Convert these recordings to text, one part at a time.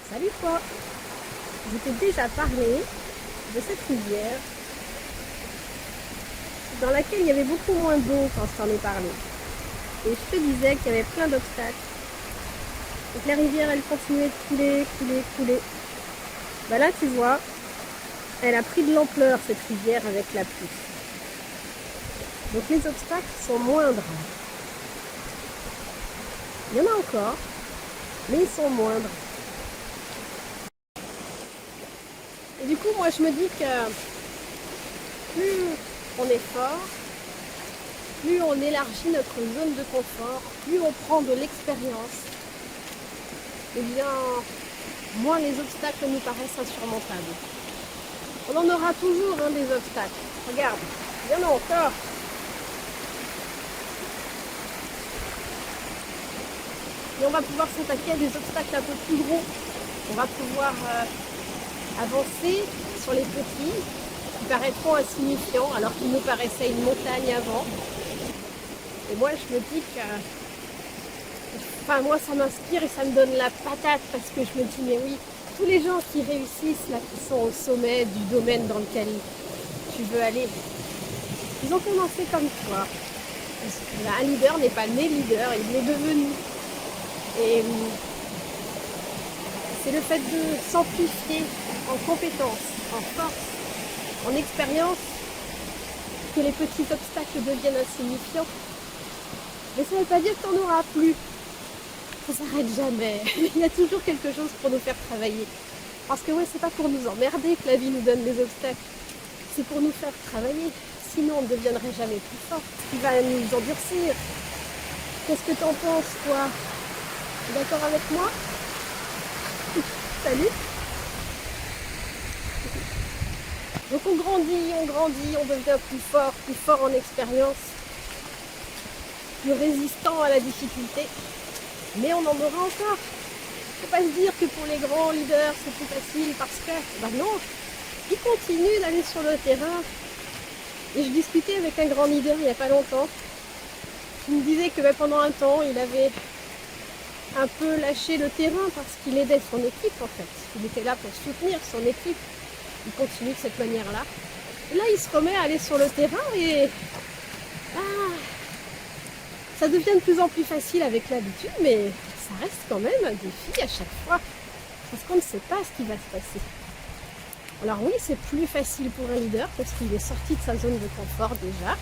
Salut toi! Je t'ai déjà parlé de cette rivière dans laquelle il y avait beaucoup moins d'eau quand je t'en ai parlé. Et je te disais qu'il y avait plein d'obstacles. Et que la rivière, elle continuait de couler, couler, couler. Bah là, tu vois, elle a pris de l'ampleur, cette rivière, avec la pluie. Donc les obstacles sont moindres. Il y en a encore, mais ils sont moindres. Et du coup, moi, je me dis que plus on est fort, plus on élargit notre zone de confort, plus on prend de l'expérience, et bien, moins les obstacles nous paraissent insurmontables. On en aura toujours des obstacles. Regarde, il y en a encore. Et on va pouvoir s'attaquer à des obstacles un peu plus gros. On va pouvoir avancer sur les petits qui paraîtront insignifiants alors qu'ils nous paraissaient une montagne avant. Et moi je me dis que moi ça m'inspire et ça me donne la patate parce que je me dis mais oui, tous les gens qui réussissent là, qui sont au sommet du domaine dans lequel tu veux aller, ils ont commencé comme toi. Un leader n'est pas né leader, il l'est devenu. Et c'est le fait de s'amplifier en compétences, en force, en expérience, que les petits obstacles deviennent insignifiants. Mais ça ne veut pas dire que tu n'en auras plus. Ça ne s'arrête jamais. Il y a toujours quelque chose pour nous faire travailler. Parce que c'est pas pour nous emmerder que la vie nous donne des obstacles. C'est pour nous faire travailler. Sinon, on ne deviendrait jamais plus fort. Il va nous endurcir. Qu'est-ce que tu en penses, toi? Tu es d'accord avec moi? Salut! Donc on grandit, on devient plus fort en expérience, plus résistant à la difficulté. Mais on en aura encore. Il ne faut pas se dire que pour les grands leaders c'est plus facile parce que, non, ils continuent d'aller sur le terrain. Et je discutais avec un grand leader il n'y a pas longtemps. Il me disait que pendant un temps, il avait un peu lâché le terrain parce qu'il aidait son équipe en fait. Il était là pour soutenir son équipe. Il continue de cette manière-là. Et là, il se remet à aller sur le terrain et ça devient de plus en plus facile avec l'habitude, mais ça reste quand même un défi à chaque fois. Parce qu'on ne sait pas ce qui va se passer. Alors oui, c'est plus facile pour un leader parce qu'il est sorti de sa zone de confort déjà.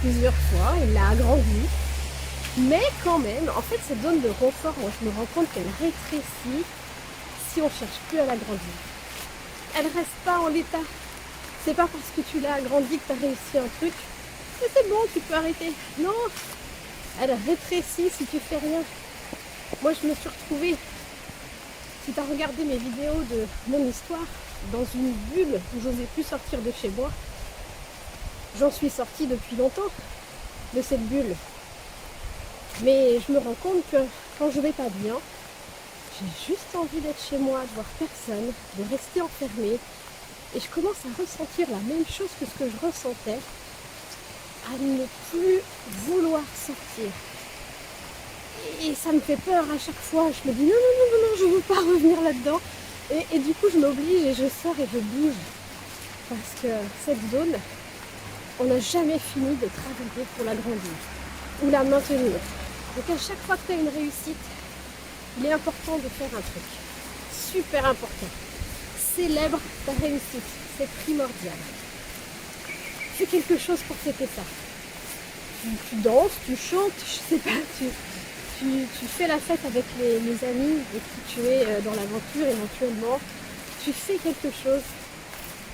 Plusieurs fois, il l'a agrandi. Mais quand même, en fait, cette zone de confort, moi je me rends compte qu'elle rétrécit si on ne cherche plus à l'agrandir. Elle ne reste pas en l'état. C'est pas parce que tu l'as agrandi que tu as réussi un truc. Mais c'est bon, tu peux arrêter. Non, elle rétrécit si tu fais rien. Moi je me suis retrouvée, si tu as regardé mes vidéos de mon histoire, dans une bulle où j'osais plus sortir de chez moi. J'en suis sortie depuis longtemps de cette bulle. Mais je me rends compte que quand je vais pas bien, j'ai juste envie d'être chez moi, de voir personne, de rester enfermée. Et je commence à ressentir la même chose que ce que je ressentais, à ne plus vouloir sortir. Et ça me fait peur à chaque fois. Je me dis non, je ne veux pas revenir là-dedans. Et du coup, je m'oblige et je sors et je bouge. Parce que cette zone, on n'a jamais fini de travailler pour l'agrandir ou la maintenir. Donc à chaque fois que tu as une réussite, il est important de faire un truc. Super important. Célèbre ta réussite. C'est primordial. Fais quelque chose pour fêter ça. Tu danses, tu chantes, je sais pas, tu fais la fête avec les amis avec qui tu es dans l'aventure éventuellement. Tu fais quelque chose.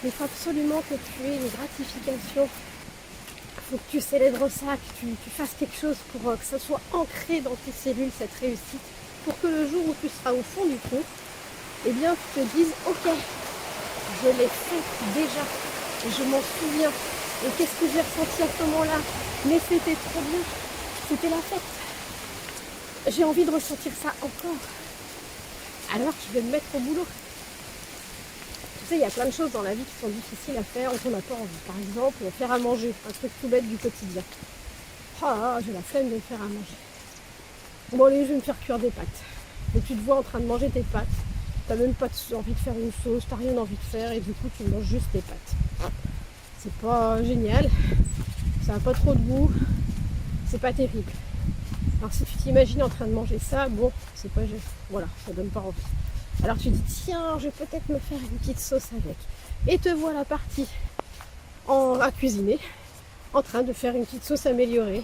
Il faut absolument que tu aies une gratification. Il faut que tu célèbres ça, que tu fasses quelque chose pour que ça soit ancré dans tes cellules, cette réussite. Pour que le jour où tu seras au fond du trou, eh bien tu te dises ok, je l'ai fait déjà, et je m'en souviens. Et qu'est-ce que j'ai ressenti à ce moment-là? Mais c'était trop bien, c'était la fête. J'ai envie de ressentir ça encore. Alors je vais me mettre au boulot. Tu sais, il y a plein de choses dans la vie qui sont difficiles à faire quand on n'a pas envie. Par exemple, faire à manger, un truc tout bête du quotidien. J'ai la flemme de me faire à manger. Bon allez, je vais me faire cuire des pâtes. Et tu te vois en train de manger tes pâtes. t'as même pas envie de faire une sauce, t'as rien envie de faire et du coup tu manges juste tes pâtes. C'est pas génial, ça n'a pas trop de goût, c'est pas terrible. Alors si tu t'imagines en train de manger ça, bon, c'est pas, voilà, ça donne pas envie. Alors tu dis tiens, je vais peut-être me faire une petite sauce avec. Et te voilà parti à cuisiner, en train de faire une petite sauce améliorée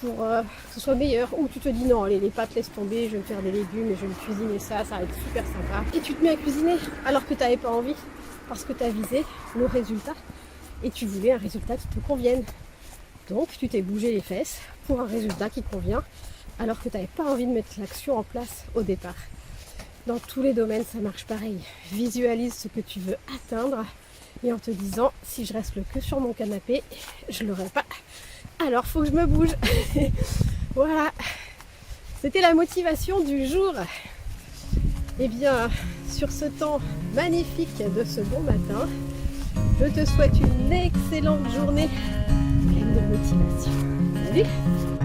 pour que ce soit meilleur. Ou tu te dis non, allez, les pâtes laisse tomber, je vais me faire des légumes et je vais me cuisiner ça va être super sympa. Et tu te mets à cuisiner alors que tu n'avais pas envie, parce que tu as visé le résultat et tu voulais un résultat qui te convienne. Donc tu t'es bougé les fesses pour un résultat qui te convient alors que tu n'avais pas envie de mettre l'action en place au départ. Dans tous les domaines, ça marche pareil. Visualise ce que tu veux atteindre et en te disant, si je reste que sur mon canapé, je ne l'aurai pas. Alors, faut que je me bouge. Voilà. C'était la motivation du jour. Et bien, sur ce temps magnifique de ce bon matin, je te souhaite une excellente journée pleine de motivation. Salut!